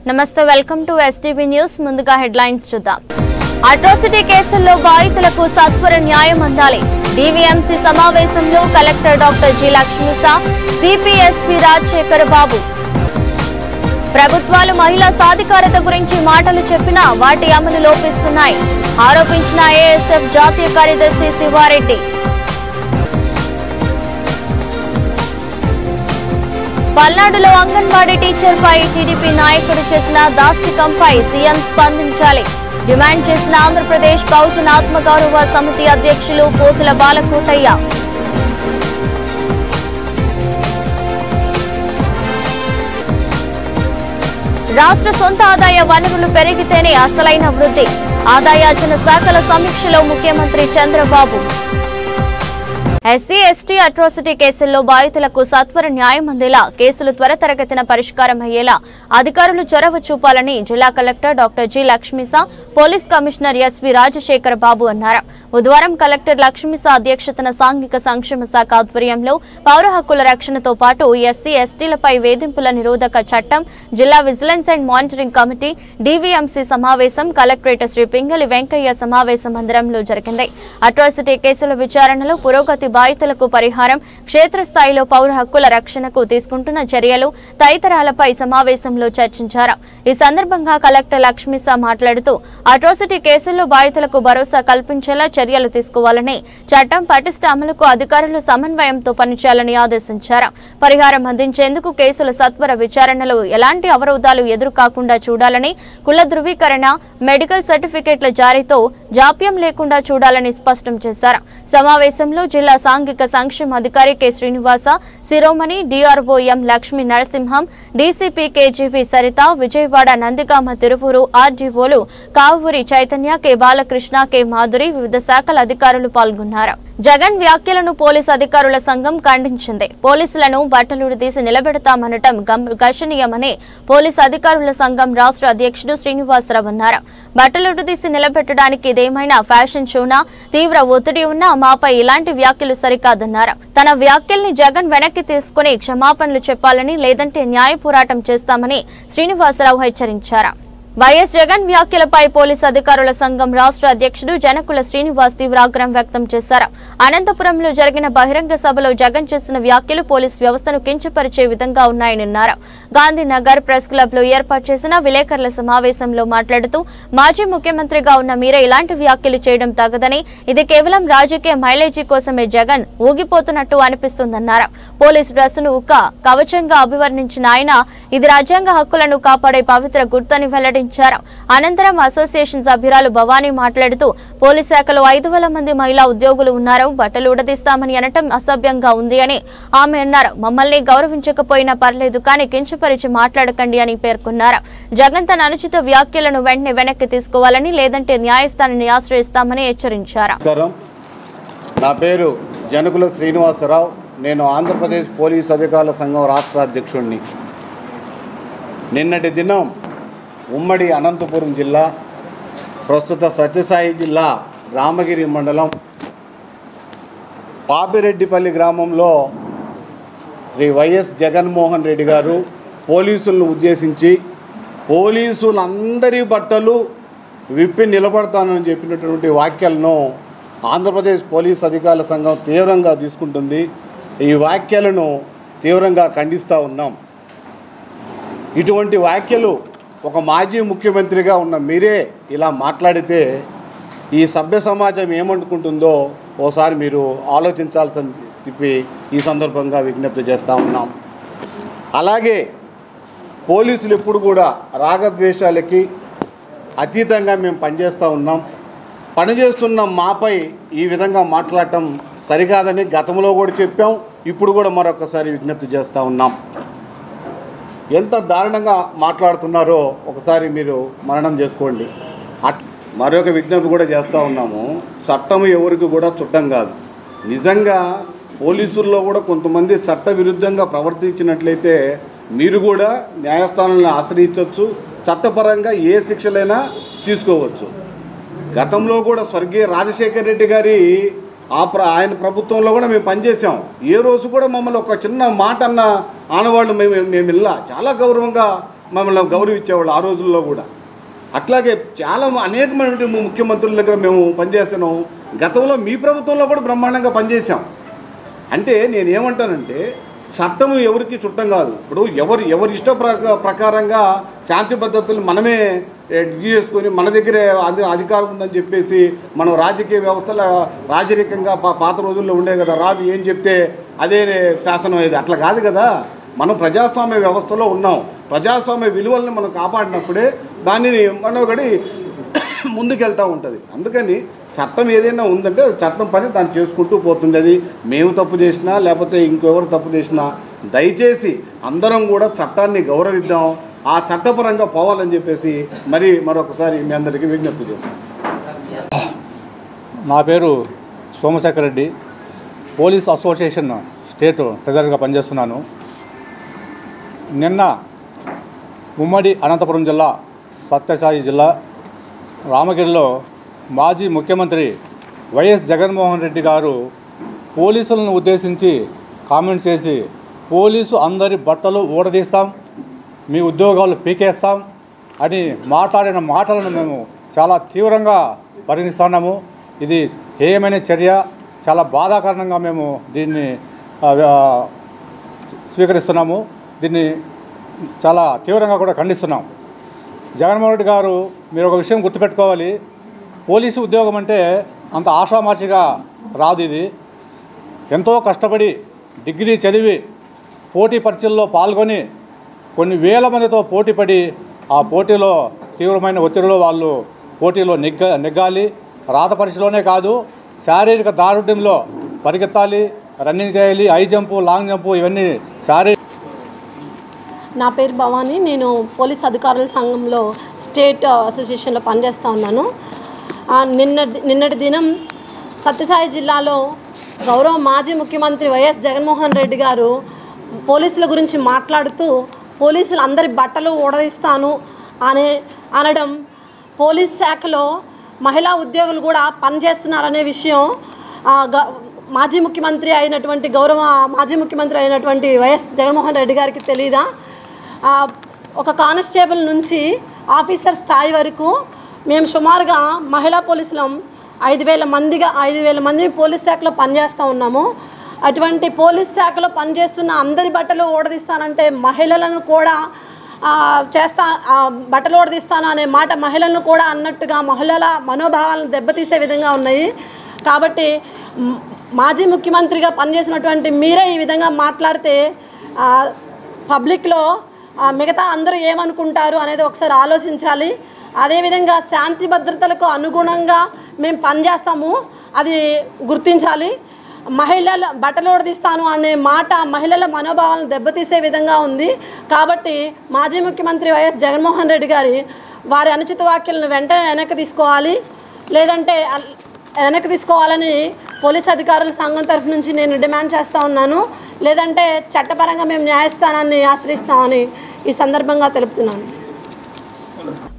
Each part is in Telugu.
నమస్తే వెల్కమ్ టు ఎస్టీవీ న్యూస్ ముందుగా హెడ్లైన్స్ చూద్దాం అట్రాసిటీ కేసుల్లో బాధితులకు సత్వర న్యాయం అందాలి డీవీఎంసీ సమావేశంలో collector doctor G Lakshmisha CPSP Rajasekhar Babu ప్రభుత్వాలు మహిళా సాధికారత గురించి మాటలు చెప్పినా వాటి అమలు లోపిస్తున్నాయి ఆరోపించిన ఏఎస్ఎఫ్ జాతీయ కార్యదర్శి శివారెడ్డి పల్నాడులో అంగన్వాడీ టీచర్పై టీడీపీ నాయకుడు చేసిన దాష్టికంపై సీఎం స్పందించాలి డిమాండ్ చేసిన ఆంధ్రప్రదేశ్ బహుజన ఆత్మగౌరవ సమితి అధ్యక్షులు పోతుల బాలకోటయ్య రాష్ట్ర సొంత ఆదాయ వనరులు పెరిగితేనే అసలైన వృద్ధి ఆదాయార్జన శాఖల సమీక్షలో ముఖ్యమంత్రి చంద్రబాబు ఎస్సీ ఎస్టీ అట్రాసిటీ కేసుల్లో బాధితులకు సత్వర న్యాయం అందేలా కేసులు త్వరితగతిన పరిష్కారం అయ్యేలా అధికారులు చొరవ చూపాలని జిల్లా collector doctor G Lakshmisha police commissioner SV Rajasekhar Babu అన్నారు బుధవారం కలెక్టర్ లక్ష్మీసా అధ్యక్షతన సాంఘిక సంక్షేమ శాఖ ఆధ్వర్యంలో పౌర హక్కుల రక్షణతో పాటు ఎస్సీ ఎస్టీలపై వేధింపుల నిరోధక చట్టం జిల్లా vigilance and monitoring committee DVMC సమావేశం కలెక్టరేట్ శ్రీ పింగళి వెంకయ్య సమావేశ మందిరంలో జరిగింది అట్రాసిటీ కేసుల విచారణలో పురోగతి బాధితులకు పరిహారం క్షేత్రస్థాయిలో పౌర హక్కుల రక్షణకు తీసుకుంటున్న చర్యలు తదితరాలపై సమావేశంలో చర్చించారు ఈ సందర్భంగా కలెక్టర్ లక్ష్మీసా మాట్లాడుతూ అట్రాసిటీ కేసుల్లో బాధితులకు భరోసా కల్పించేలా చర్యలు తీసుకోవాలని చట్టం పటిష్ట అమలుకు అధికారులు సమన్వయంతో పనిచేయాలని ఆదేశించారు పరిహారం అందించేందుకు కేసుల సత్వర విచారణలో ఎలాంటి అవరోధాలు ఎదురుకాకుండా చూడాలని కుల ధృవీకరణ మెడికల్ సర్టిఫికెట్ల జారీతో జాప్యం లేకుండా చూడాలని స్పష్టం చేశారు సమావేశంలో జిల్లా సాంఘిక సంక్షేమ అధికారి K Srinivasa Shiromani DRO M Lakshmi Narasimham DCP KGP Saritha Vijayawada Nandigama Tirupuru ఆర్డీఓలు కావూరి చైతన్య కె బాలకృష్ణ కె మాధురి వివిధ శాఖల అధికారులు పాల్గొన్నారు జగన్ వ్యాఖ్యలను పోలీసు అధికారుల సంఘం ఖండించింది పోలీసులను బట్టలుడదీసి నిలబెడతామనటం ఘర్షణీయమని పోలీసు అధికారుల సంఘం రాష్ట్ర అధ్యక్షుడు శ్రీనివాసరావు అన్నారు బట్టలుడదీసి నిలబెట్టడానికి ఇదేమైనా ఫ్యాషన్ షోనా తీవ్ర ఒత్తిడి ఉన్నా మాపై ఇలాంటి వ్యాఖ్యలు సరికాదన్నారు తన వ్యాఖ్యల్ని జగన్ వెనక్కి తీసుకుని క్షమాపణలు చెప్పాలని లేదంటే న్యాయ పోరాటం చేస్తామని శ్రీనివాసరావు హెచ్చరించారు వైఎస్ జగన్ వ్యాఖ్యలపై పోలీసు అధికారుల సంఘం రాష్ట్ర అధ్యక్షుడు జనకుల శ్రీనివాస్ తీవ్ర ఆగ్రహం వ్యక్తం చేశారు అనంతపురంలో జరిగిన బహిరంగ సభలో జగన్ చేసిన వ్యాఖ్యలు పోలీసు వ్యవస్థను కించపరిచే విధంగా ఉన్నాయని అన్నారు గాంధీనగర్ ప్రెస్ క్లబ్ లో ఏర్పాటు చేసిన విలేకరుల సమావేశంలో మాట్లాడుతూ మాజీ ముఖ్యమంత్రిగా ఉన్న మీరే ఇలాంటి వ్యాఖ్యలు చేయడం తగదని ఇది కేవలం రాజకీయ మైలేజీ కోసమే జగన్ ఊగిపోతున్నట్టు అనిపిస్తుందన్నారు పోలీసు డ్రెస్సును ఒక కవచంగా అభివర్ణించిన ఆయన ఇది రాజ్యాంగ హక్కులను కాపాడే పవిత్ర గుర్తని వెల్లడించారు అనంతరం అసోసియేషన్ సభ్యురాలు భవానీ మాట్లాడుతూ పోలీస్ శాఖలో 5,000 మంది మహిళా ఉద్యోగులు ఉన్నారు బట్టలు ఉడదీస్తామని అనటం అసభ్యంగా ఉంది అని ఆమె అన్నారు మమ్మల్ని గౌరవించకపోయినా పర్లేదు కానీ కించపరిచి మాట్లాడకండి అని పేర్కొన్నారు జగన్ తన అనుచిత వ్యాఖ్యలను వెంటనే వెనక్కి తీసుకోవాలని లేదంటే న్యాయస్థానాన్ని ఆశ్రయిస్తామని హెచ్చరించారు నా పేరు జనకుల శ్రీనివాసరావు నేను ఆంధ్రప్రదేశ్ పోలీసు అధికారుల సంఘం రాష్ట్ర అధ్యక్షుడిని నిన్నటి దినం ఉమ్మడి అనంతపురం జిల్లా ప్రస్తుత సత్యసాయి జిల్లా రామగిరి మండలం పాపిరెడ్డిపల్లి గ్రామంలో శ్రీ వైఎస్ జగన్మోహన్ రెడ్డి గారు పోలీసులను ఉద్దేశించి పోలీసులందరి బట్టలు విప్పి నిలబడతానని చెప్పినటువంటి వాక్యాలను ఆంధ్రప్రదేశ్ పోలీసు అధికారుల సంఘం తీవ్రంగా తీసుకుంటుంది ఈ వ్యాఖ్యలను తీవ్రంగా ఖండిస్తూ ఉన్నాం ఇటువంటి వ్యాఖ్యలు ఒక మాజీ ముఖ్యమంత్రిగా ఉన్న మీరే ఇలా మాట్లాడితే ఈ సభ్య సమాజం ఏమనుకుంటుందో ఓసారి మీరు ఆలోచించాల్సిన చెప్పి ఈ సందర్భంగా విజ్ఞప్తి చేస్తూ ఉన్నాం అలాగే పోలీసులు ఎప్పుడు కూడా రాగద్వేషాలకి అతీతంగా మేము పనిచేస్తూ ఉన్నాం పనిచేస్తున్న మాపై ఈ విధంగా మాట్లాడటం సరికాదని గతంలో కూడా చెప్పాం ఇప్పుడు కూడా మరొకసారి విజ్ఞప్తి చేస్తూ ఉన్నాం ఎంత దారుణంగా మాట్లాడుతున్నారో ఒకసారి మీరు మననం చేసుకోండి మరొక విజ్ఞప్తి కూడా చేస్తూ ఉన్నాము చట్టం ఎవరికి కూడా చుట్టం కాదు నిజంగా పోలీసుల్లో కూడా కొంతమంది చట్ట విరుద్ధంగా ప్రవర్తించినట్లయితే మీరు కూడా న్యాయస్థానాలను ఆశ్రయించవచ్చు చట్టపరంగా ఏ శిక్షలైనా తీసుకోవచ్చు గతంలో కూడా స్వర్గీయ రాజశేఖర రెడ్డి గారి ఆయన ప్రభుత్వంలో కూడా మేము పనిచేసాం ఏ రోజు కూడా మమ్మల్ని ఒక చిన్న మాట అన్న ఆనవాళ్ళు మేము ఇలా చాలా గౌరవంగా మమ్మల్ని గౌరవించేవాళ్ళు ఆ రోజుల్లో కూడా. అట్లాగే చాలా అనేకమైనటువంటి ముఖ్యమంత్రుల దగ్గర మేము పనిచేస్తున్నాం. గతంలో మీ ప్రభుత్వంలో కూడా బ్రహ్మాండంగా పనిచేసాం. అంటే నేనేమంటానంటే చట్టం ఎవరికి చుట్టం కాదు. ఇప్పుడు ఎవరి ఇష్ట ప్రకారంగా శాంతి భద్రతలు మనమే చేసుకొని మన దగ్గరే అధికారం ఉందని చెప్పేసి మనం రాజకీయ వ్యవస్థల రాజరికంగా పాత రోజుల్లో ఉండే కదా, రాజు ఏం చెప్తే అదే శాసనం అయ్యేది. అట్లా కాదు కదా. మనం ప్రజాస్వామ్య వ్యవస్థలో ఉన్నాం. ప్రజాస్వామ్య విలువలను మనం కాపాడినప్పుడే దానిని మనొకటి ముందుకెళ్తూ ఉంటుంది. అందుకని చట్టం ఏదైనా ఉందంటే చట్టం పని దాన్ని చేసుకుంటూ పోతుంది. అది మేము తప్పు చేసినా లేకపోతే ఇంకెవరు తప్పు చేసినా దయచేసి అందరం కూడా చట్టాన్ని గౌరవిద్దాం, ఆ చట్టపరంగా పోవాలని చెప్పేసి మరొకసారి మీ అందరికీ విజ్ఞప్తి చేస్తాం. నా పేరు Somasekhar Reddy, police association state ట్రెజరర్గా పనిచేస్తున్నాను. నిన్న ఉమ్మడి అనంతపురం జిల్లా, సత్యసాయి జిల్లా రామగిరిలో మాజీ ముఖ్యమంత్రి వైఎస్ జగన్మోహన్ రెడ్డి గారు పోలీసులను ఉద్దేశించి కామెంట్ చేసి, పోలీసు అందరి బట్టలు ఊడదీస్తాం, మీ ఉద్యోగాలు పీకేస్తాం అని మాట్లాడిన మాటలను మేము చాలా తీవ్రంగా పరిగణిస్తున్నాము. ఇది హేయమైన చర్య, చాలా బాధాకరణంగా మేము దీన్ని స్వీకరిస్తున్నాము. దీన్ని చాలా తీవ్రంగా కూడా ఖండిస్తున్నాం. జగన్మోహన్ రెడ్డి గారు, మీరు ఒక విషయం గుర్తుపెట్టుకోవాలి, పోలీసు ఉద్యోగం అంటే అంత ఆషామాషిగా రాదు. ఇది ఎంతో కష్టపడి డిగ్రీ చదివి పోటీ పరీక్షల్లో పాల్గొని కొన్ని వేల మందితో పోటీపడి ఆ పోటీలో తీవ్రమైన ఒత్తిడిలో వాళ్ళు పోటీలో నెగ్గాలి. రాత పరీక్షలోనే కాదు, శారీరక దారుఢ్యంలో పరిగెత్తాలి, రన్నింగ్ చేయాలి, హై జంపు, లాంగ్ జంపు, ఇవన్నీ నా పేరు భవానీ. నేను పోలీస్ అధికారుల సంఘంలో స్టేట్ అసోసియేషన్లో పనిచేస్తూ ఉన్నాను. నిన్నటి దినం సత్యసాయి జిల్లాలో గౌరవ మాజీ ముఖ్యమంత్రి వైఎస్ జగన్మోహన్ రెడ్డి గారు పోలీసుల గురించి మాట్లాడుతూ పోలీసులు అందరి బట్టలు ఊడదీస్తాను అనడం, పోలీస్ శాఖలో మహిళా ఉద్యోగులు కూడా పనిచేస్తున్నారనే విషయం మాజీ ముఖ్యమంత్రి అయినటువంటి వైఎస్ జగన్మోహన్ రెడ్డి గారికి తెలీదా? ఒక కానిస్టేబుల్ నుంచి ఆఫీసర్ స్థాయి వరకు మేము సుమారుగా మహిళా పోలీసులం 5,000 మంది పోలీస్ శాఖలో పనిచేస్తూ ఉన్నాము. అటువంటి పోలీస్ శాఖలో పనిచేస్తున్న అందరి బట్టలు ఊడదీస్తానంటే మహిళలను కూడా బట్టలు ఊడదీస్తాను అనే మాట మహిళలను కూడా అన్నట్టుగా మహిళల మనోభావాలను దెబ్బతీసే విధంగా ఉన్నాయి. కాబట్టి మాజీ ముఖ్యమంత్రిగా పనిచేసినటువంటి మీరే ఈ విధంగా మాట్లాడితే పబ్లిక్లో మిగతా అందరూ ఏమనుకుంటారు అనేది ఒకసారి ఆలోచించాలి. అదేవిధంగా శాంతి భద్రతలకు అనుగుణంగా మేము పనిచేస్తాము, అది గుర్తించాలి. మహిళల బట్టలు ఊడదీస్తాను అనే మాట మహిళల మనోభావాలను దెబ్బతీసే విధంగా ఉంది. కాబట్టి మాజీ ముఖ్యమంత్రి వైఎస్ జగన్మోహన్ రెడ్డి వారి అనుచిత వ్యాఖ్యలను వెంటనే వెనక్కి తీసుకోవాలని పోలీస్ అధికారుల సంఘం తరఫు నుంచి నేను డిమాండ్ చేస్తూ ఉన్నాను. లేదంటే చట్టపరంగా మేము న్యాయస్థానాన్ని ఆశ్రయిస్తామని ఈ సందర్భంగా తెలుపుతున్నాను.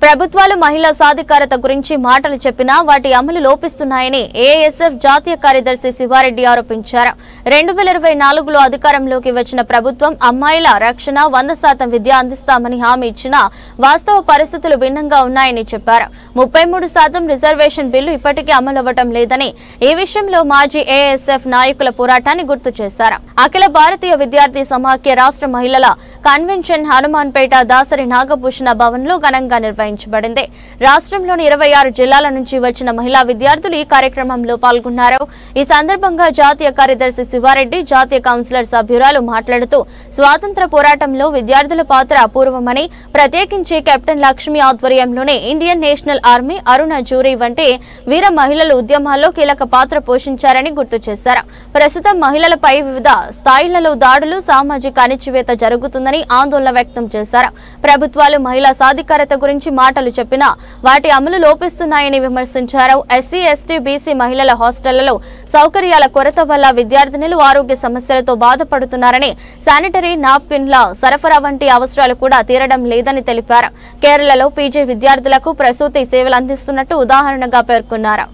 ప్రభుత్వాలు మహిళా సాధికారత గురించి మాటలు చెప్పినా వాటి అమలు లోపిస్తున్నాయని ఏఎస్ఎఫ్ జాతీయ కార్యదర్శి శివారెడ్డి ఆరోపించారు. 2024లో అధికారంలోకి వచ్చిన ప్రభుత్వం అమ్మాయిల రక్షణ 100% విద్య అందిస్తామని హామీ ఇచ్చినా వాస్తవ పరిస్థితులు భిన్నంగా ఉన్నాయని చెప్పారు. 33% రిజర్వేషన్ బిల్లు ఇప్పటికీ అమలవ్వటం లేదని, ఈ విషయంలో మాజీ ఏఎస్ఎఫ్ నాయకుల పోరాటాన్ని గుర్తు చేశారు. అఖిల భారతీయ విద్యార్థి సమాఖ్య రాష్ట్ర మహిళల కన్వెన్షన్ హనుమాన్పేట దాసరి నాగభూషణ భవన్లో ఘనంగా నిర్వహించబడింది. రాష్ట్రంలోని 26 జిల్లాల నుంచి వచ్చిన మహిళా విద్యార్థులు ఈ కార్యక్రమంలో పాల్గొన్నారు. ఈ సందర్భంగా జాతీయ కార్యదర్శి శివారెడ్డి, జాతీయ కౌన్సిలర్ సభ్యురాలు మాట్లాడుతూ స్వాతంత్ర పోరాటంలో విద్యార్థుల పాత్ర అపూర్వమని, ప్రత్యేకించి కెప్టెన్ లక్ష్మి ఆధ్వర్యంలోనే ఇండియన్ నేషనల్ ఆర్మీ, అరుణ జూరీ వంటి వీర మహిళలు ఉద్యమాల్లో కీలక పాత్ర పోషించారని గుర్తు చేశారు. ప్రస్తుతం మహిళలపై వివిధ స్థాయిలలో దాడులు, సామాజిక అణిచివేత జరుగుతుందని ఆందోళన వ్యక్తం చేశారు. ప్రభుత్వాలు మహిళా సాధికారత గురించి మాటలు చెప్పినా వాటి అమలు లోపిస్తున్నాయని విమర్శించారు. ఎస్సీ, ఎస్టీ, బీసీ మహిళల హాస్టళ్లలో సౌకర్యాల కొరత వల్ల విద్యార్థినులు ఆరోగ్య సమస్యలతో బాధపడుతున్నారని, శానిటరీ నాప్కిన్ల సరఫరా వంటి అవసరాలు కూడా తీరడం లేదని తెలిపారు. కేరళలో పీజీ విద్యార్థులకు ప్రసూతి సేవలు అందిస్తున్నట్టు ఉదాహరణగా పేర్కొన్నారు.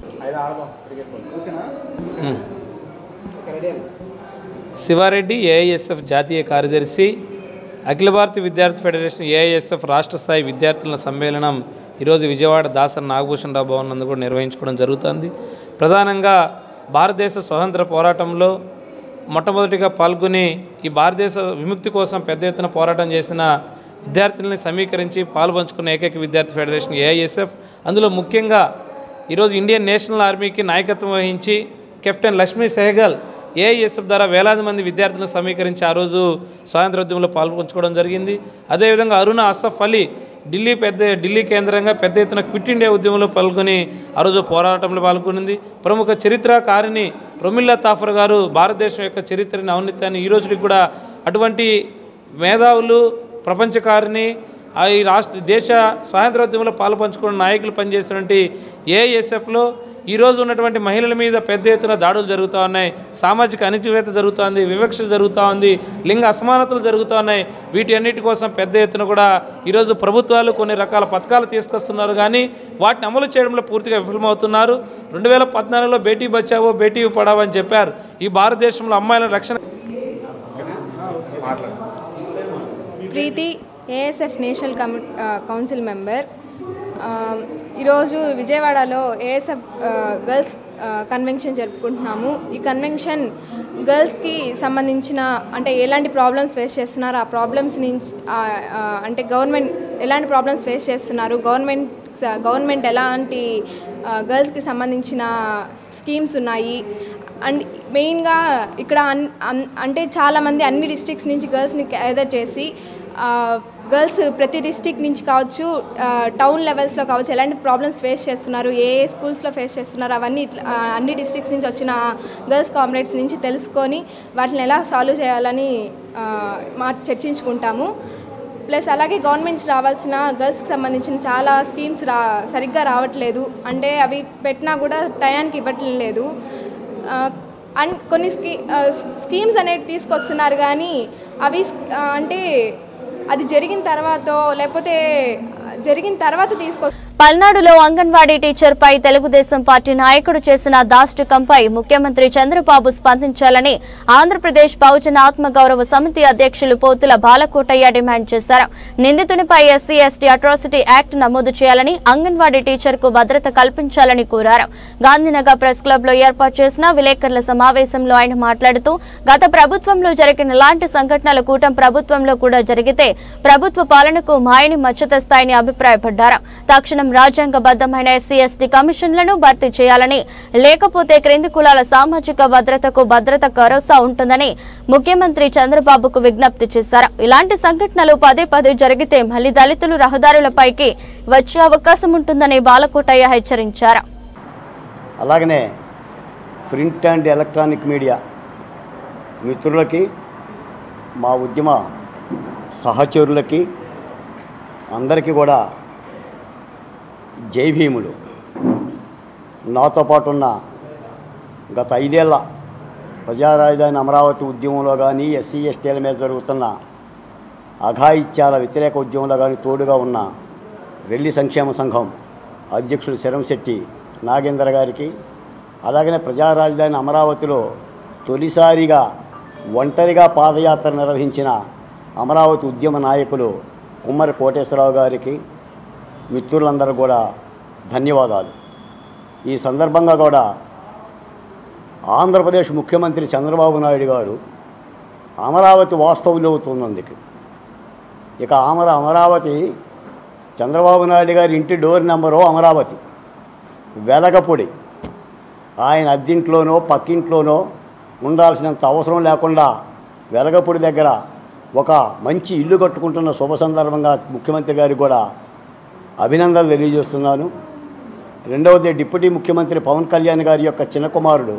శివారెడ్డి, ఏఐఎస్ఎఫ్ జాతీయ కార్యదర్శి, అఖిల భారతీయ విద్యార్థి ఫెడరేషన్ ఏఐఎస్ఎఫ్ రాష్ట్ర స్థాయి విద్యార్థుల సమ్మేళనం ఈరోజు విజయవాడ దాసరి నాగభూషణ రావు భవన్ నందు కూడా నిర్వహించుకోవడం జరుగుతుంది. ప్రధానంగా భారతదేశ స్వతంత్ర పోరాటంలో మొట్టమొదటిగా పాల్గొని ఈ భారతదేశ విముక్తి కోసం పెద్ద ఎత్తున పోరాటం చేసిన విద్యార్థులని సమీకరించి పాల్పంచుకున్న ఏకైక విద్యార్థి ఫెడరేషన్ ఏఐఎస్ఎఫ్. అందులో ముఖ్యంగా ఈరోజు ఇండియన్ నేషనల్ ఆర్మీకి నాయకత్వం వహించి కెప్టెన్ లక్ష్మీ సెహగల్ ఏఐఎస్ఎఫ్ ద్వారా వేలాది మంది విద్యార్థులను సమీకరించి ఆ రోజు స్వాతంత్రోద్యమంలో పాల్పంచుకోవడం జరిగింది. అదేవిధంగా అరుణ అసఫ్ అలీ ఢిల్లీ కేంద్రంగా పెద్ద ఎత్తున క్విట్ ఇండియా ఉద్యమంలో పాల్గొని ఆ రోజు పోరాటంలో పాల్గొనింది. ప్రముఖ చరిత్రకారిణి రొమిల్లా తాఫర్ గారు భారతదేశం యొక్క చరిత్రని ఔన్నత్యాన్ని ఈ రోజుకి కూడా అటువంటి మేధావులు ప్రపంచకారిణి ఈ దేశ స్వాతంత్రోద్యమంలో పాల్పంచుకున్న నాయకులు పనిచేసినటువంటి ఏఐఎస్ఎఫ్లో ఈరోజు ఉన్నటువంటి మహిళల మీద పెద్ద ఎత్తున దాడులు జరుగుతూ ఉన్నాయి, సామాజిక అణచివేత జరుగుతోంది, వివక్ష జరుగుతూ ఉంది, లింగ అసమానతలు జరుగుతూ ఉన్నాయి. వీటి అన్నిటి కోసం పెద్ద ఎత్తున కూడా ఈరోజు ప్రభుత్వాలు కొన్ని రకాల పథకాలు తీసుకొస్తున్నారు, కానీ వాటిని అమలు చేయడంలో పూర్తిగా విఫలమవుతున్నారు. 2014లో బేటీ బచావో బేటీ పడావో అని చెప్పారు. ఈ భారతదేశంలో అమ్మాయిల రక్షణ. ప్రీతి ఏఎస్ఎఫ్ నేషనల్ కౌన్సిల్ మెంబర్. ఈరోజు విజయవాడలో ఏఎస్ఎఫ్ గర్ల్స్ కన్వెన్షన్ జరుపుకుంటున్నాము. ఈ కన్వెన్షన్ గర్ల్స్కి సంబంధించిన అంటే ఎలాంటి ప్రాబ్లమ్స్ ఫేస్ చేస్తున్నారు, ఆ ప్రాబ్లమ్స్ నుంచి అంటే గవర్నమెంట్ ఎలాంటి ప్రాబ్లమ్స్ ఫేస్ చేస్తున్నారు, గవర్నమెంట్ ఎలాంటి గర్ల్స్కి సంబంధించిన స్కీమ్స్ ఉన్నాయి. అండ్ మెయిన్గా ఇక్కడ అంటే చాలామంది అన్ని డిస్ట్రిక్ట్స్ నుంచి గర్ల్స్ని గ్యాదర్ చేసి గర్ల్స్ ప్రతి డిస్ట్రిక్ట్ నుంచి కావచ్చు, టౌన్ లెవెల్స్లో కావచ్చు, ఎలాంటి ప్రాబ్లమ్స్ ఫేస్ చేస్తున్నారు, ఏ స్కూల్స్లో ఫేస్ చేస్తున్నారు, అవన్నీ అన్ని డిస్ట్రిక్ట్స్ నుంచి వచ్చిన గర్ల్స్ కామ్రేడ్స్ నుంచి తెలుసుకొని వాటిని ఎలా సాల్వ్ చేయాలని చర్చించుకుంటాము. ప్లస్ అలాగే గవర్నమెంట్ రావాల్సిన గర్ల్స్కి సంబంధించిన చాలా స్కీమ్స్ సరిగ్గా రావట్లేదు, అంటే అవి పెట్టినా కూడా టయానికి ఇవ్వట్లేదు. అండ్ కొన్ని స్కీమ్స్ అనేవి తీసుకొస్తున్నారు, కానీ అవి అంటే అది జరిగిన తర్వాత పల్నాడులో అంగన్వాడీ టీచర్పై తెలుగుదేశం పార్టీ నాయకుడు చేసిన దాష్టికంపై ముఖ్యమంత్రి చంద్రబాబు స్పందించాలని ఆంధ్రప్రదేశ్ బహుజన ఆత్మగౌరవ సమితి అధ్యక్షులు పోతుల బాలకోటయ్య డిమాండ్ చేశారు. నిందితునిపై ఎస్సీ ఎస్టీ అట్రాసిటీ యాక్ట్ నమోదు చేయాలని, అంగన్వాడీ టీచర్కు భద్రత కల్పించాలని కోరారు. గాంధీనగర్ ప్రెస్ క్లబ్ లో ఏర్పాటు చేసిన విలేకరుల సమావేశంలో ఆయన మాట్లాడుతూ, గత ప్రభుత్వంలో జరిగిన ఇలాంటి సంఘటనలు కూటమి ప్రభుత్వంలో కూడా జరిగితే ప్రభుత్వ పాలనకు మాయని మచ్చ తెస్తాయని అభిప్రాయపడ్డారు. తక్షణం రాజ్యాంగబద్ధమైన ఎస్సీ ఎస్టీ కమిషన్లను భర్తీ చేయాలని, లేకపోతే క్రింది కులాల సామాజిక భద్రతకు భద్రత భరోసా ఉంటుందని ముఖ్యమంత్రి చంద్రబాబుకు విజ్ఞప్తి చేశారు. ఇలాంటి సంఘటనలు పదే పదే జరిగితే మళ్లీ దళితులు రహదారులపైకి వచ్చే అవకాశం ఉంటుందని బాలకోటయ్య హెచ్చరించారు. అలాగనే ప్రింట్ అండ్ ఎలక్ట్రానిక్ మీడియా మిత్రులకి, మా ఉద్యమ సహచరులకి అందరికీ కూడా జై భీములు. నాతో పాటు ఉన్న గత 5 ఏళ్ల ప్రజారాజధాని అమరావతి ఉద్యమంలో కానీ, ఎస్సీ ఎస్టీల మీద జరుగుతున్న అఘాయిత్యాల వ్యతిరేక ఉద్యమంలో కానీ తోడుగా ఉన్న రెల్లి సంక్షేమ సంఘం అధ్యక్షుడు శరంశెట్టి నాగేంద్ర గారికి, అలాగనే ప్రజారాజధాని అమరావతిలో తొలిసారిగా ఒంటరిగా పాదయాత్ర నిర్వహించిన అమరావతి ఉద్యమ నాయకులు కుమ్మరి కోటేశ్వరరావు గారికి, మిత్రులందరూ కూడా ధన్యవాదాలు. ఈ సందర్భంగా కూడా ఆంధ్రప్రదేశ్ ముఖ్యమంత్రి చంద్రబాబు నాయుడు గారు అమరావతి వాస్తవులవుతున్నందుకు, ఇక అమరావతి చంద్రబాబు నాయుడు గారి ఇంటి డోర్ నెంబరు అమరావతి వెలగపొడి, ఆయన అద్దింట్లోనో పక్కింట్లోనో ఉండాల్సినంత అవసరం లేకుండా వెలగపొడి దగ్గర ఒక మంచి ఇల్లు కట్టుకుంటున్న శుభ సందర్భంగా ముఖ్యమంత్రి గారికి కూడా అభినందనలు తెలియజేస్తున్నాను. రెండవది, డిప్యూటీ ముఖ్యమంత్రి పవన్ కళ్యాణ్ గారి యొక్క చిన్న కుమారుడు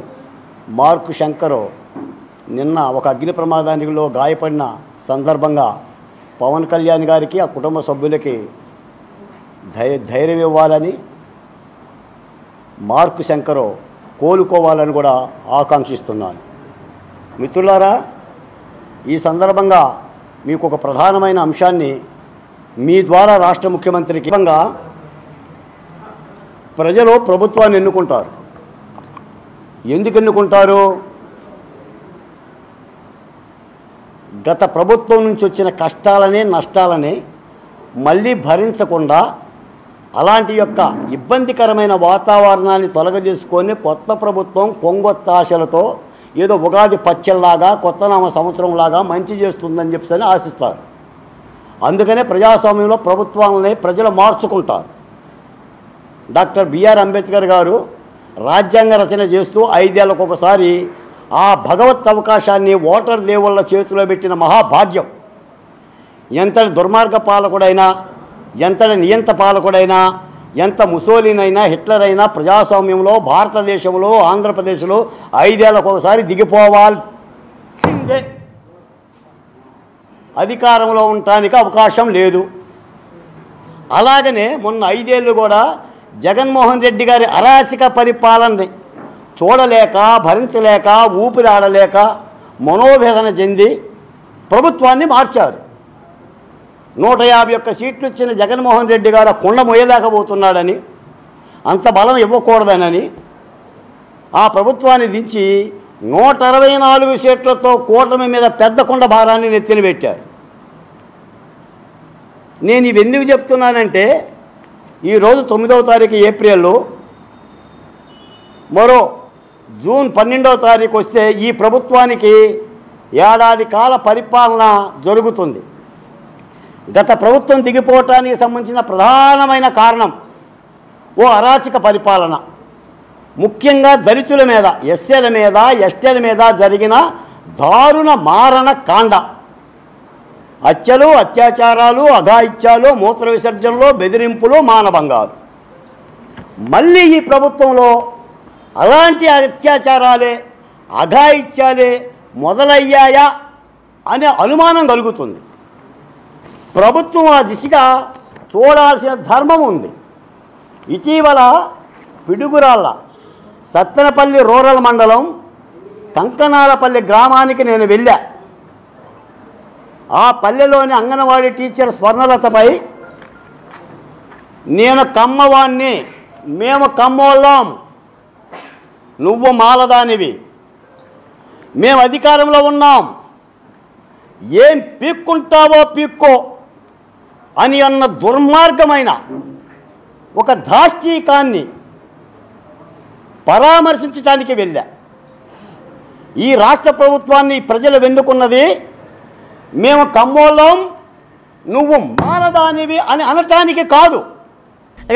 మార్కు శంకర్ నిన్న ఒక అగ్ని ప్రమాదానిలో గాయపడిన సందర్భంగా పవన్ కళ్యాణ్ గారికి, ఆ కుటుంబ సభ్యులకి ధైర్యం ఇవ్వాలని, మార్కు శంకర్ కోలుకోవాలని కూడా ఆకాంక్షిస్తున్నాను. మిత్రులారా, ఈ సందర్భంగా మీకు ఒక ప్రధానమైన అంశాన్ని మీ ద్వారా రాష్ట్ర ముఖ్యమంత్రికి ప్రజలు ప్రభుత్వాన్ని ఎన్నుకుంటారు. ఎందుకు ఎన్నుకుంటారు? గత ప్రభుత్వం నుంచి వచ్చిన కష్టాలని నష్టాలని మళ్ళీ భరించకుండా అలాంటి యొక్క ఇబ్బందికరమైన వాతావరణాన్ని తొలగజేసుకొని కొత్త ప్రభుత్వం కొంగొత్తాశలతో ఏదో ఉగాది పచ్చల్లాగా కొత్త నామ సంవత్సరంలాగా మంచి చేస్తుందని చెప్పి ఆశిస్తారు. అందుకనే ప్రజాస్వామ్యంలో ప్రభుత్వాలని ప్రజలు మార్చుకుంటారు. డాక్టర్ బిఆర్ అంబేద్కర్ గారు రాజ్యాంగ రచన చేస్తూ 5 ఏళ్లకు ఒకసారి ఆ భగవత్ అవకాశాన్ని ఓటర్ దేవుళ్ళ చేతిలో పెట్టిన మహాభాగ్యం. ఎంతటి దుర్మార్గ పాలకుడైనా, ఎంతటి నియంత పాలకుడైనా, ఎంత ముసోలినైనా, హిట్లర్ అయినా ప్రజాస్వామ్యంలో భారతదేశంలో ఆంధ్రప్రదేశ్లో 5 ఏళ్లకు ఒకసారి దిగిపోవాల్సిందే. అధికారంలో ఉండటానికి అవకాశం లేదు. అలాగనే మొన్న 5 ఏళ్ళు కూడా జగన్మోహన్ రెడ్డి గారి అరాచక పరిపాలనని చూడలేక, భరించలేక, ఊపిరాడలేక మనోవేదన చెంది ప్రభుత్వాన్ని మార్చారు. 151 సీట్లు ఇచ్చిన జగన్మోహన్ రెడ్డి గారు కుండ మొయ్యలేకపోతున్నాడని, అంత బలం ఇవ్వకూడదనని ఆ ప్రభుత్వాన్ని దించి 124 సీట్లతో కూటమి మీద పెద్ద కుండ భారాన్ని నెత్తిన పెట్టారు. నేను ఇవి ఎందుకు చెప్తున్నానంటే, ఈరోజు 9వ తారీఖు ఏప్రిల్లో మరో జూన్ 12వ తారీఖు వస్తే ఈ ప్రభుత్వానికి ఏడాది కాల పరిపాలన జరుగుతుంది. గత ప్రభుత్వం దిగిపోవటానికి సంబంధించిన ప్రధానమైన కారణం అరాచక పరిపాలన. ముఖ్యంగా దళితుల మీద, ఎస్సీల మీద, ఎస్టీల మీద జరిగిన దారుణ మారణ కాండ. హత్యలు, అత్యాచారాలు, అఘాయిత్యాలు, మూత్ర విసర్జనలు, బెదిరింపులు, మానభంగాలు. మళ్ళీ ఈ ప్రభుత్వంలో అలాంటి అత్యాచారాలే, అఘాయిత్యాలే మొదలయ్యాయా అనే అనుమానం కలుగుతుంది. ప్రభుత్వం ఆ దిశగా చూడాల్సిన ధర్మం ఉంది. ఇటీవల పిడుగురాళ్ళ సత్తెనపల్లి రూరల్ మండలం కంకనాలపల్లి గ్రామానికి నేను వెళ్ళా. ఆ పల్లెలోని అంగన్వాడీ టీచర్ స్వర్ణలతపై నేను కమ్మవాణ్ణి, మేము కమ్మోళ్ళం, నువ్వు మాలదానివి, మేము అధికారంలో ఉన్నాం, ఏం పీక్కుంటావో పీక్కో అని అన్న దుర్మార్గమైన ఒక దాష్టీకాన్ని పరామర్శించడానికి వెళ్ళా. ఈ రాష్ట్ర ప్రభుత్వాన్ని ప్రజలు వెన్నుకున్నది మేము కమ్మోళ్ళం, నువ్వు మాలదానివి అని అనటానికి కాదు.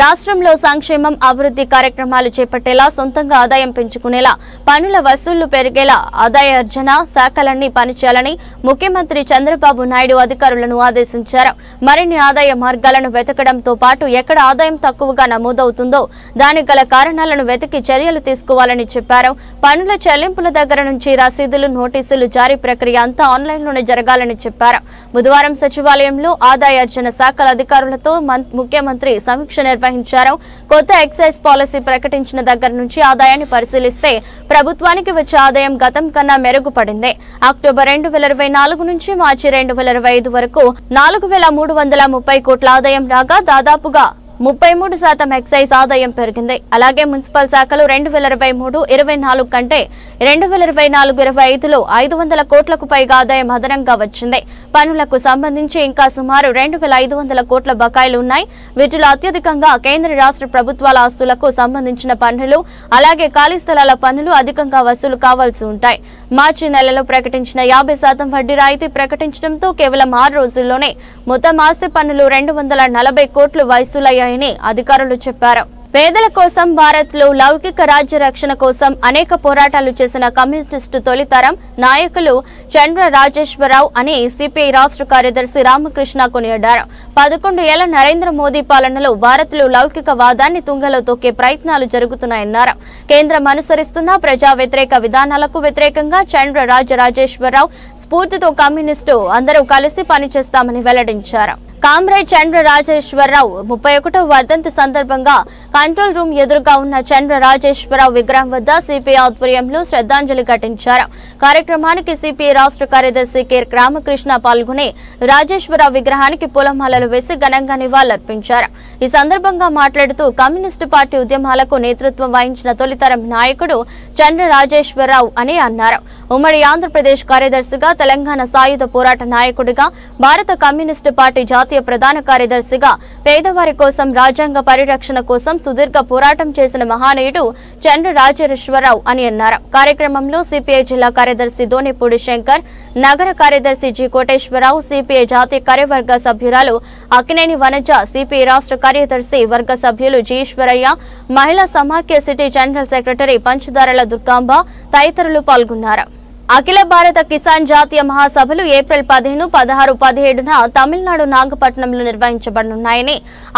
రాష్ట్రంలో సంక్షేమం, అభివృద్ధి కార్యక్రమాలు చేపట్టేలా, సొంతంగా ఆదాయం పెంచుకునేలా, పన్నుల వసూళ్లు పెరిగేలా ఆదాయార్జన శాఖలన్నీ పనిచేయాలని ముఖ్యమంత్రి చంద్రబాబు నాయుడు అధికారులను ఆదేశించారు. మరిన్ని ఆదాయ మార్గాలను వెతకడంతో పాటు ఎక్కడ ఆదాయం తక్కువగా నమోదవుతుందో దానికి గల కారణాలను వెతికి చర్యలు తీసుకోవాలని చెప్పారు. పన్నుల చెల్లింపుల దగ్గర నుంచి రసీదులు, నోటీసులు జారీ ప్రక్రియ అంతా ఆన్లైన్లోనే జరగాలని చెప్పారు. బుధవారం సచివాలయంలో ఆదాయార్జన శాఖల అధికారులతో ముఖ్యమంత్రి సమీక్ష నిర్వహించారు. కొత్త ఎక్సైజ్ పాలసీ ప్రకటించిన దగ్గర నుంచి ఆదాయాన్ని పరిశీలిస్తే ప్రభుత్వానికి వచ్చే ఆదాయం గతం కన్నా మెరుగుపడింది. అక్టోబర్ 2024 నుంచి మార్చి 2025 వరకు 4,330 కోట్ల ఆదాయం రాగా దాదాపుగా 33% ఎక్సైజ్ ఆదాయం పెరిగింది. అలాగే మున్సిపల్ శాఖలు 2023-24 కంటే 2024-25లో 500 కోట్లకు పైగా ఆదాయం అదనంగా వచ్చింది. పన్నులకు సంబంధించి ఇంకా సుమారు 2,500 కోట్ల బకాయిలు ఉన్నాయి. వీటిలో అత్యధికంగా కేంద్ర రాష్ట్ర ప్రభుత్వాల ఆస్తులకు సంబంధించిన పన్నులు, అలాగే ఖాళీ స్థలాల పన్నులు అధికంగా వసూలు కావాల్సి ఉంటాయి. మార్చి నెలలో ప్రకటించిన 50% వడ్డీ రాయితీ ప్రకటించడంతో కేవలం 6 రోజుల్లోనే మొత్తం ఆస్తి పన్నులు 240 కోట్లు వసూలయ్యాయని అధికారులు చెప్పారు. పేదల కోసం భారత్లో లౌకిక రాజ్య రక్షణ కోసం అనేక పోరాటాలు చేసిన కమ్యూనిస్టు తొలితరం నాయకులు చంద్ర రాజేశ్వరరావు అని సిపిఐ రాష్ట్ర కార్యదర్శి రామకృష్ణ కొనియాడారు. 11 ఏళ్ల నరేంద్ర మోదీ పాలనలో భారత్లో లౌకిక వాదాన్ని తుంగలో తొక్కే ప్రయత్నాలు జరుగుతున్నాయన్నారు. కేంద్రం అనుసరిస్తున్న ప్రజా వ్యతిరేక విధానాలకు వ్యతిరేకంగా చంద్ర రాజేశ్వరరావు స్ఫూర్తితో కమ్యూనిస్టు అందరూ కలిసి పనిచేస్తామని వెల్లడించారు. కామ్రేడ్ చంద్ర రాజేశ్వరరావు 31వ వర్ధంతి సందర్భంగా కంట్రోల్ రూమ్ ఎదురుగా ఉన్న చంద్ర రాజేశ్వరరావు విగ్రహం వద్ద సిపిఐ ఆధ్వర్యంలో శ్రద్ధాంజలి ఘటించారు. కార్యక్రమానికి సిపిఐ రాష్ట్ర కార్యదర్శి కె రామకృష్ణ పాల్గొని రాజేశ్వరరావు విగ్రహానికి పూలమాలలు వేసి ఘనంగా నివాళులర్పించారు. ఈ సందర్భంగా మాట్లాడుతూ కమ్యూనిస్టు పార్టీ ఉద్యమాలకు నేతృత్వం వహించిన తొలితరం నాయకుడు చంద్ర రాజేశ్వరరావు అని అన్నారు. ఉమ్మడి ఆంధ్రప్రదేశ్ కార్యదర్శిగా, తెలంగాణ సాయుధ పోరాట నాయకుడిగా, భారత కమ్యూనిస్టు పార్టీ జాతీయ ప్రధాన కార్యదర్శిగా పేదవారి కోసం, రాజ్యాంగ పరిరక్షణ కోసం సుదీర్ఘ పోరాటం చేసిన మహానీయుడు చంద్ర రాజేశ్వరరావు అని అన్నారు. కార్యక్రమంలో సిపిఐ జిల్లా కార్యదర్శి దోనిపూడి శంకర్, నగర కార్యదర్శి జి కోటేశ్వరరావు, సిపిఐ జాతీయ కార్యవర్గ సభ్యురాలు అక్కినేని వనజ, సిపిఐ రాష్ట్ర కార్యదర్శి వర్గ సభ్యులు జి ఈశ్వరయ్య, మహిళా సమాఖ్య సిటీ జనరల్ సెక్రటరీ పంచదారల దుర్గాంబ తదితరులు పాల్గొన్నారు. అఖిల భారత కిసాన్ జాతీయ మహాసభలు ఏప్రిల్ 15, 16, 17న తమిళనాడు నాగపట్నంలో నిర్వహించబడనున్నాయని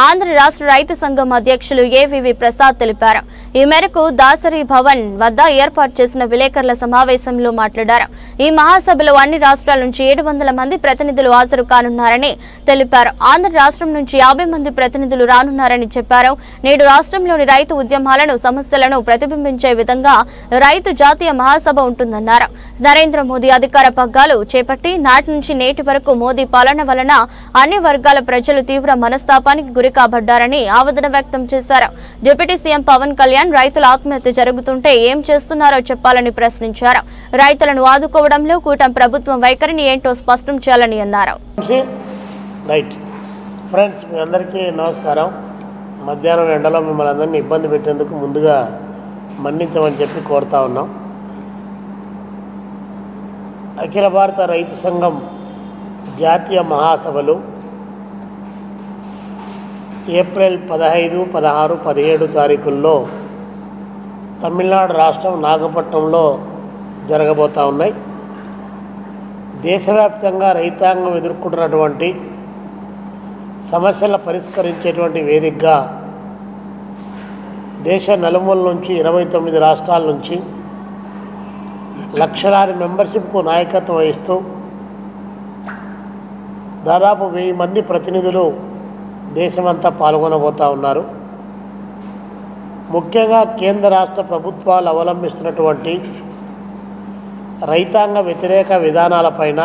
ఆంధ్ర రాష్ట్ర రైతు సంఘం అధ్యక్షులు ఏవివి ప్రసాద్ తెలిపారు. ఈ మేరకు దాసరి భవన్ వద్ద ఏర్పాటు చేసిన విలేకరుల సమావేశంలో మాట్లాడారు. ఈ మహాసభలో అన్ని రాష్ట్రాల నుంచి 700 మంది ప్రతినిధులు హాజరు కానున్నారని తెలిపారు. ఆంధ్ర రాష్ట్రం నుంచి 50 మంది ప్రతినిధులు రానున్నారని చెప్పారు. నేడు రాష్ట్రంలోని రైతు ఉద్యమాలను, సమస్యలను ప్రతిబింబించే విధంగా రైతు జాతీయ మహాసభ ఉంటుందన్నారు. నరేంద్ర మోదీ అధికార పగ్గాలు చేపట్టి నాటి నుంచి నేటి వరకు మోదీ పాలన వలన అన్ని వర్గాల ప్రజలు తీవ్ర మనస్తాపానికి గురి కాబడ్డారని ఆవేదన వ్యక్తం చేశారు. డిప్యూటీ సీఎం పవన్ కళ్యాణ్ రైతుల ఆత్మహత్య జరుగుతుంటే ఏం చేస్తున్నారో చెప్పాలని ప్రశ్నించారు. రైతులను ఆదుకోవడంలో కూటమి ప్రభుత్వం వైఖరిని ఏంటో స్పష్టం చేయాలని అన్నారు. ఫ్రెండ్స్, మీ అందరికీ నమస్కారం. మధ్యాహ్నం ఎండలో మిమ్మల్ని అందరినీ ఇబ్బంది పెట్టేందుకు ముందుగా మన్నించమని చెప్పి కోరుతా ఉన్నాం. అఖిల భారత రైతు సంఘం జాతీయ మహాసభలు ఏప్రిల్ 15, 16, 17 తారీఖుల్లో తమిళనాడు రాష్ట్రం నాగపట్నంలో జరగబోతూ ఉన్నాయి. దేశవ్యాప్తంగా రైతాంగం ఎదుర్కొంటున్నటువంటి సమస్యల పరిష్కరించేటువంటి వేదికగా దేశ నలుమూల నుంచి 29 రాష్ట్రాల నుంచి లక్షలాది మెంబర్షిప్కు నాయకత్వం వహిస్తూ దాదాపు 1000 మంది ప్రతినిధులు దేశమంతా పాల్గొనబోతూ ఉన్నారు. ముఖ్యంగా కేంద్ర రాష్ట్ర ప్రభుత్వాలు అవలంబిస్తున్నటువంటి రైతాంగ వ్యతిరేక విధానాలపైన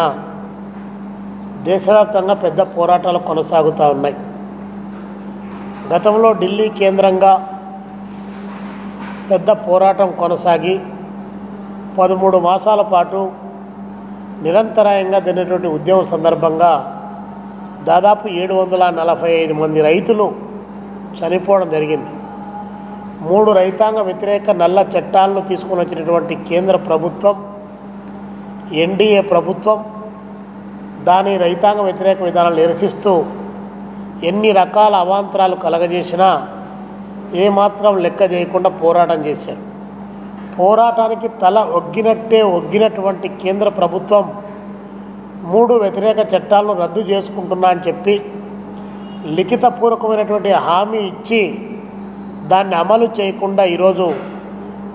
దేశవ్యాప్తంగా పెద్ద పోరాటాలు కొనసాగుతూ ఉన్నాయి. గతంలో ఢిల్లీ కేంద్రంగా పెద్ద పోరాటం కొనసాగి 13 మాసాల పాటు నిరంతరాయంగా జరిగినటువంటి ఉద్యమం సందర్భంగా దాదాపు 745 మంది రైతులు చనిపోవడం జరిగింది. 3 రైతాంగ వ్యతిరేక నల్ల చట్టాలను తీసుకొని వచ్చినటువంటి కేంద్ర ప్రభుత్వం, ఎన్డీఏ ప్రభుత్వం దాని రైతాంగ వ్యతిరేక విధానాలు నిరసిస్తూ ఎన్ని రకాల అవాంతరాలు కలగజేసినా ఏమాత్రం లెక్క చేయకుండా పోరాటం చేశారు. పోరాటానికి తల ఒగ్గినటువంటి కేంద్ర ప్రభుత్వం 3 వ్యతిరేక చట్టాలను రద్దు చేసుకుంటున్నా అని చెప్పి లిఖితపూర్వకమైనటువంటి హామీ ఇచ్చి దాన్ని అమలు చేయకుండా ఈరోజు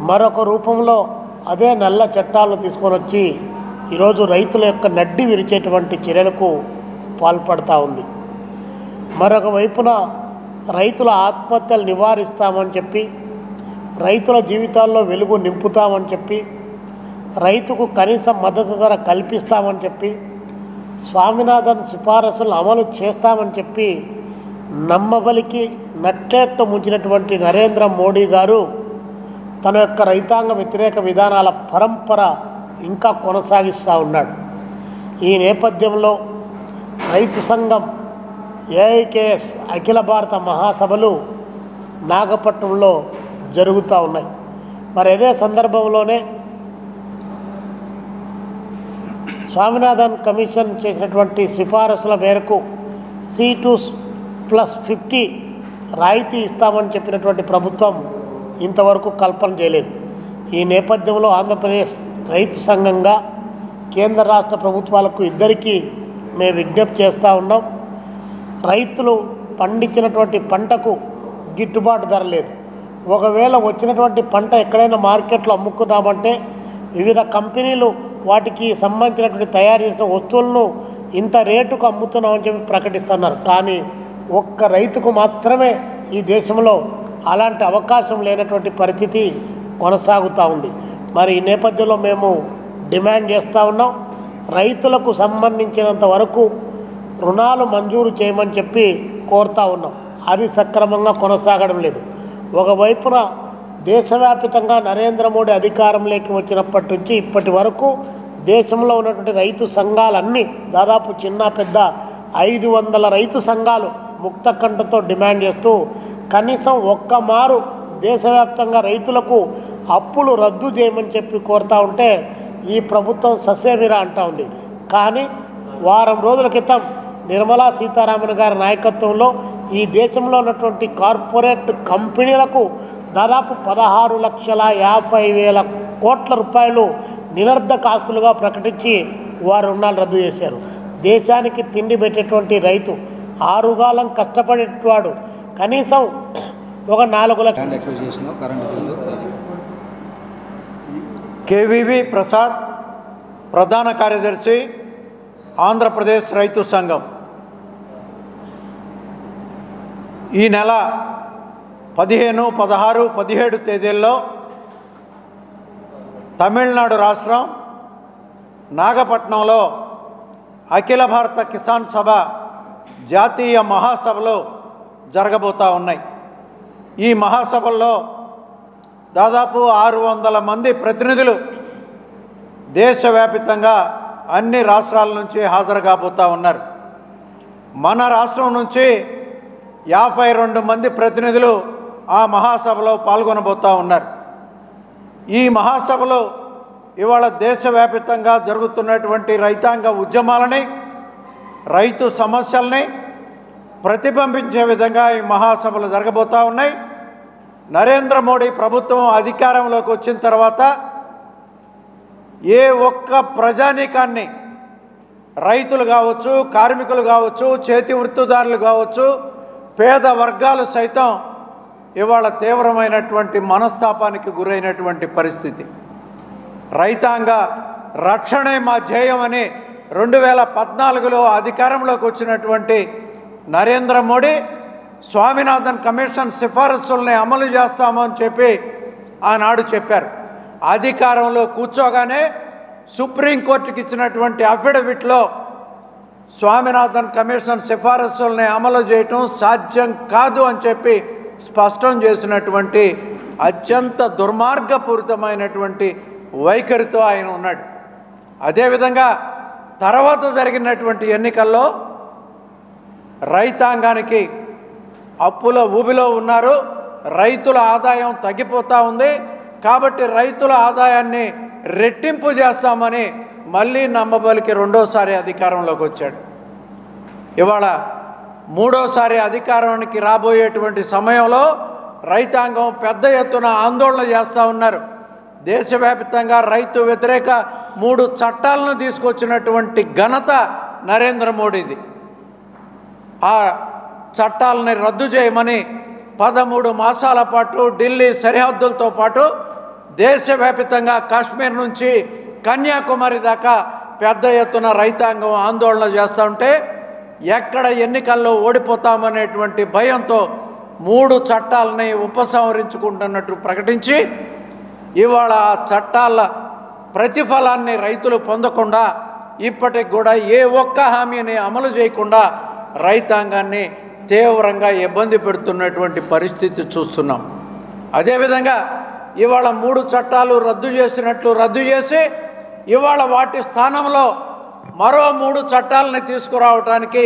మరొక రూపంలో అదే నల్ల చట్టాలను తీసుకొని వచ్చి ఈరోజు రైతుల యొక్క నడ్డి విరిచేటువంటి చర్యలకు పాల్పడుతూ ఉంది. మరొక వైపున రైతుల ఆత్మహత్యలు నివారిస్తామని చెప్పి, రైతుల జీవితాల్లో వెలుగు నింపుతామని చెప్పి, రైతుకు కనీస మద్దతు ధర కల్పిస్తామని చెప్పి, స్వామినాథన్ సిఫారసులు అమలు చేస్తామని చెప్పి నమ్మబలికి నట్టేట్టు ముంచినటువంటి నరేంద్ర మోడీ గారు తన యొక్క రైతాంగ వ్యతిరేక విధానాల పరంపర ఇంకా కొనసాగిస్తూ ఉన్నాడు. ఈ నేపథ్యంలో రైతు సంఘం ఏఐకేఎస్ అఖిల భారత మహాసభలు నాగపట్నంలో జరుగుతూ ఉన్నాయి. మరి అదే సందర్భంలోనే స్వామినాథన్ కమిషన్ చేసినటువంటి సిఫారసుల మేరకు C2+50 రాయితీ ఇస్తామని చెప్పినటువంటి ప్రభుత్వం ఇంతవరకు కల్పన చేయలేదు. ఈ నేపథ్యంలో ఆంధ్రప్రదేశ్ రైతు సంఘంగా కేంద్ర రాష్ట్ర ప్రభుత్వాలకు ఇద్దరికీ మేము విజ్ఞప్తి చేస్తూ ఉన్నాం. రైతులు పండించినటువంటి పంటకు గిట్టుబాటు ధర లేదు. ఒకవేళ వచ్చినటువంటి పంట ఎక్కడైనా మార్కెట్లో అమ్ముకుందామంటే వివిధ కంపెనీలు వాటికి సంబంధించినటువంటి తయారు చేసిన వస్తువులను ఇంత రేటుకు అమ్ముతున్నామని చెప్పి ప్రకటిస్తున్నారు. కానీ ఒక్క రైతుకు మాత్రమే ఈ దేశంలో అలాంటి అవకాశం లేనటువంటి పరిస్థితి కొనసాగుతూ ఉంది. మరి ఈ నేపథ్యంలో మేము డిమాండ్ చేస్తూ ఉన్నాం, రైతులకు సంబంధించినంత వరకు రుణాలు మంజూరు చేయమని చెప్పి కోరుతూ ఉన్నాం. అది సక్రమంగా కొనసాగడం లేదు. ఒకవైపున దేశవ్యాప్తంగా నరేంద్ర మోడీ అధికారంలోకి వచ్చినప్పటి నుంచి ఇప్పటి వరకు దేశంలో ఉన్నటువంటి రైతు సంఘాలన్నీ దాదాపు చిన్న పెద్ద 500 రైతు సంఘాలు ముక్త కంఠంతో డిమాండ్ చేస్తూ కనీసం ఒక్క మారు దేశవ్యాప్తంగా రైతులకు అప్పులు రద్దు చేయమని చెప్పి కోరుతూ ఉంటే ఈ ప్రభుత్వం ససేమిరా అంటూ ఉంది. కానీ వారం రోజుల క్రితం నిర్మలా సీతారామన్ గారి నాయకత్వంలో ఈ దేశంలో ఉన్నటువంటి కార్పొరేట్ కంపెనీలకు దాదాపు 16,50,000 కోట్ల రూపాయలు నిరర్ధక ఆస్తులుగా ప్రకటించి వారు రుణాలు రద్దు చేశారు. దేశానికి తిండి పెట్టేటువంటి రైతు, ఆరుగాలం కష్టపడేవాడు కనీసం ఒక 4 లక్షల. కేవీవి ప్రసాద్, ప్రధాన కార్యదర్శి, ఆంధ్రప్రదేశ్ రైతు సంఘం. ఈ నెల 15, 16, 17 తేదీల్లో తమిళనాడు రాష్ట్రం నాగపట్నంలో అఖిల భారత కిసాన్ సభ జాతీయ మహాసభలు జరగబోతూ ఉన్నాయి. ఈ మహాసభల్లో దాదాపు 600 మంది ప్రతినిధులు దేశవ్యాప్తంగా అన్ని రాష్ట్రాల నుంచి హాజరు కాబోతూ ఉన్నారు. మన రాష్ట్రం నుంచి 52 మంది ప్రతినిధులు ఆ మహాసభలో పాల్గొనబోతూ ఉన్నారు. ఈ మహాసభలో ఇవాళ దేశవ్యాప్తంగా జరుగుతున్నటువంటి రైతాంగ ఉద్యమాలని, రైతు సమస్యల్ని ప్రతిబింబించే విధంగా ఈ మహాసభలు జరగబోతూ ఉన్నాయి. నరేంద్ర మోడీ ప్రభుత్వం అధికారంలోకి వచ్చిన తర్వాత ఏ ఒక్క ప్రజానీకాన్ని, రైతులు కావచ్చు, కార్మికులు కావచ్చు, చేతి వృత్తిదారులు కావచ్చు, పేద వర్గాలు సైతం ఇవాళ తీవ్రమైనటువంటి మనస్తాపానికి గురైనటువంటి పరిస్థితి. రైతాంగ రక్షణే మా ధ్యేయమని 2014లో అధికారంలోకి వచ్చినటువంటి నరేంద్ర మోడీ స్వామినాథన్ కమిషన్ సిఫారసుల్ని అమలు చేస్తామని చెప్పి ఆనాడు చెప్పారు. అధికారంలో కూర్చోగానే సుప్రీంకోర్టుకి ఇచ్చినటువంటి అఫిడవిట్లో స్వామినాథన్ కమిషన్ సిఫారసుల్ని అమలు చేయటం సాధ్యం కాదు అని చెప్పి స్పష్టం చేసినటువంటి అత్యంత దుర్మార్గపూరితమైనటువంటి వైఖరితో ఆయన ఉన్నాడు. అదేవిధంగా తర్వాత జరిగినటువంటి ఎన్నికల్లో రైతాంగానికి అప్పుల ఊబిలో ఉన్నారు, రైతుల ఆదాయం తగ్గిపోతూ ఉంది, కాబట్టి రైతుల ఆదాయాన్ని రెట్టింపు చేస్తామని మళ్ళీ నమ్మబలికి రెండోసారి అధికారంలోకి వచ్చాడు. ఇవాళ మూడోసారి అధికారానికి రాబోయేటువంటి సమయంలో రైతాంగం పెద్ద ఎత్తున ఆందోళన చేస్తూ ఉన్నారు. దేశవ్యాప్తంగా రైతు వ్యతిరేక 3 చట్టాలను తీసుకొచ్చినటువంటి ఘనత నరేంద్ర మోడీది. ఆ చట్టాలని రద్దు చేయమని 13 మాసాల పాటు ఢిల్లీ సరిహద్దులతో పాటు దేశవ్యాప్తంగా కాశ్మీర్ నుంచి కన్యాకుమారి దాకా పెద్ద ఎత్తున రైతాంగం ఆందోళన చేస్తూ ఉంటే ఎక్కడ ఎన్నికల్లో ఓడిపోతామనేటువంటి భయంతో 3 చట్టాలని ఉపసంహరించుకుంటున్నట్టు ప్రకటించి ఇవాళ ఆ చట్టాల ప్రతిఫలాన్ని రైతులు పొందకుండా ఇప్పటికి కూడా ఏ ఒక్క హామీని అమలు చేయకుండా రైతాంగాన్ని తీవ్రంగా ఇబ్బంది పెడుతున్నటువంటి పరిస్థితి చూస్తున్నాం. అదేవిధంగా ఇవాళ 3 చట్టాలు రద్దు చేసినట్లు రద్దు చేసి ఇవాళ వాటి స్థానంలో మరో 3 చట్టాలని తీసుకురావడానికి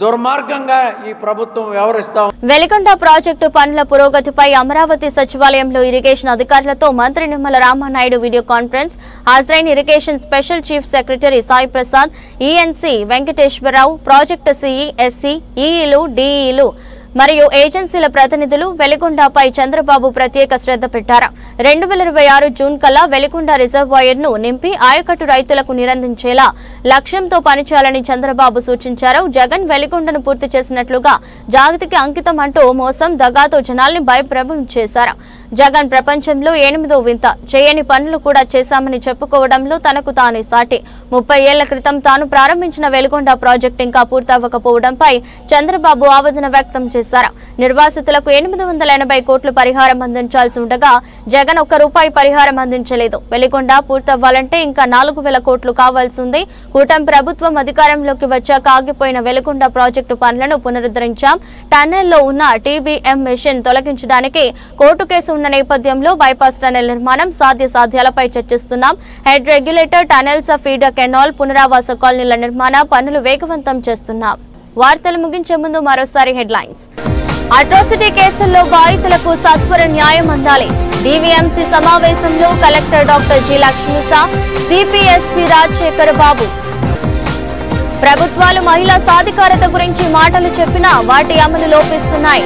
దుర్మార్గంగా ఈ ప్రభుత్వం వ్యవహరిస్తాం. వెలిగొండ ప్రాజెక్టు పనుల పురోగతిపై అమరావతి సచివాలయంలో ఇరిగేషన్ అధికారులతో మంత్రి నిమ్మల రామానాయుడు వీడియో కాన్ఫరెన్స్. హాజరైన irrigation special chief secretary Sai Prasad, ENC Venkateswararao, project CE, SC, ఈఈలు, డిఈలు మరియు ఏజెన్సీల ప్రతినిధులు వెలిగొండపై చంద్రబాబు ప్రత్యేక శ్రద్ధ పెట్టారు. 2026 జూన్ కల్లా వెలిగొండ రిజర్వాయర్ ను నింపి ఆయకట్టు రైతులకు నిరందించేలా లక్ష్యంతో పనిచేయాలని చంద్రబాబు సూచించారు. జగన్ వెలిగొండను పూర్తి చేసినట్లుగా జాగతికి అంకితం అంటూ మోసం, దగాతో జనాల్ని భయప్రభం చేశారు. జగన్ ప్రపంచంలో 8వ వింత, చేయని పనులు కూడా చేశామని చెప్పుకోవడంలో తనకు తానే సాటి. 30 ఏళ్ల క్రితం తాను ప్రారంభించిన వెలిగొండ ప్రాజెక్టు ఇంకా పూర్తవ్వకపోవడంపై చంద్రబాబు ఆవేదన వ్యక్తం చేశారు. చేశారు. నిర్వాసితులకు 880 కోట్లు పరిహారం అందించాల్సి ఉండగా జగన్ ₹1 పరిహారం అందించలేదు. వెలిగొండ పూర్తవ్వాలంటే ఇంకా 4000 కోట్లు కావాల్సి ఉంది. కూటమి ప్రభుత్వం అధికారంలోకి వచ్చాక ఆగిపోయిన వెలిగొండ ప్రాజెక్టు పనులను పునరుద్ధరించాం. టన్నెల్లో ఉన్న TBM మెషిన్ తొలగించడానికి కోర్టు కేసు ఉన్న నేపథ్యంలో బైపాస్ టన్నెల్ నిర్మాణం సాధ్యాలపై చర్చిస్తున్నాం. Head regulator, tunnels, feeder canal, పునరావాస కాలనీల నిర్మాణ పనులు వేగవంతం చేస్తున్నాం. వార్తలు ముగించే ముందు మరోసారి హెడ్లైన్స్. అట్రాసిటీ కేసుల్లో బాధితులకు సత్వర న్యాయం అందాలి. DVMC సమావేశంలో collector doctor G Lakshmisha, CPSP Rajasekhar Babu. ప్రభుత్వాలు మహిళా సాధికారత గురించి మాటలు చెప్పినా వాటి అమలు లోపిస్తున్నాయి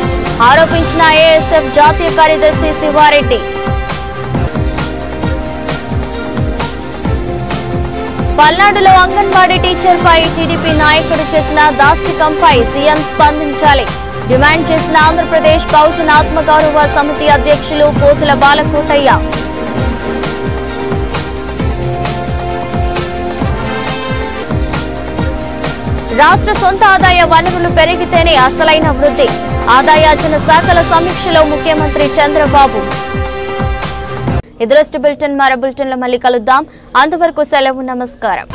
ఆరోపించిన ASF జాతీయ కార్యదర్శి శివారెడ్డి. పల్నాడులో అంగన్వాడీ టీచర్పై టీడీపీ నాయకుడు చేసిన దాష్టికంపై సీఎం స్పందించాలి డిమాండ్ చేసిన ఆంధ్రప్రదేశ్ బహుజన ఆత్మగౌరవ సమితి అధ్యక్షులు పోతుల బాలకోటయ్య. రాష్ట్ర సొంత ఆదాయ వనరులు పెరిగితేనే అసలైన వృద్ధి. ఆదాయార్జన శాఖల సమీక్షలో ముఖ్యమంత్రి చంద్రబాబు. ఇదృష్టి బులెటిన్ మరో బులెటిన్లో మళ్ళీ కలుద్దాం. అంతవరకు సెలవు. నమస్కారం.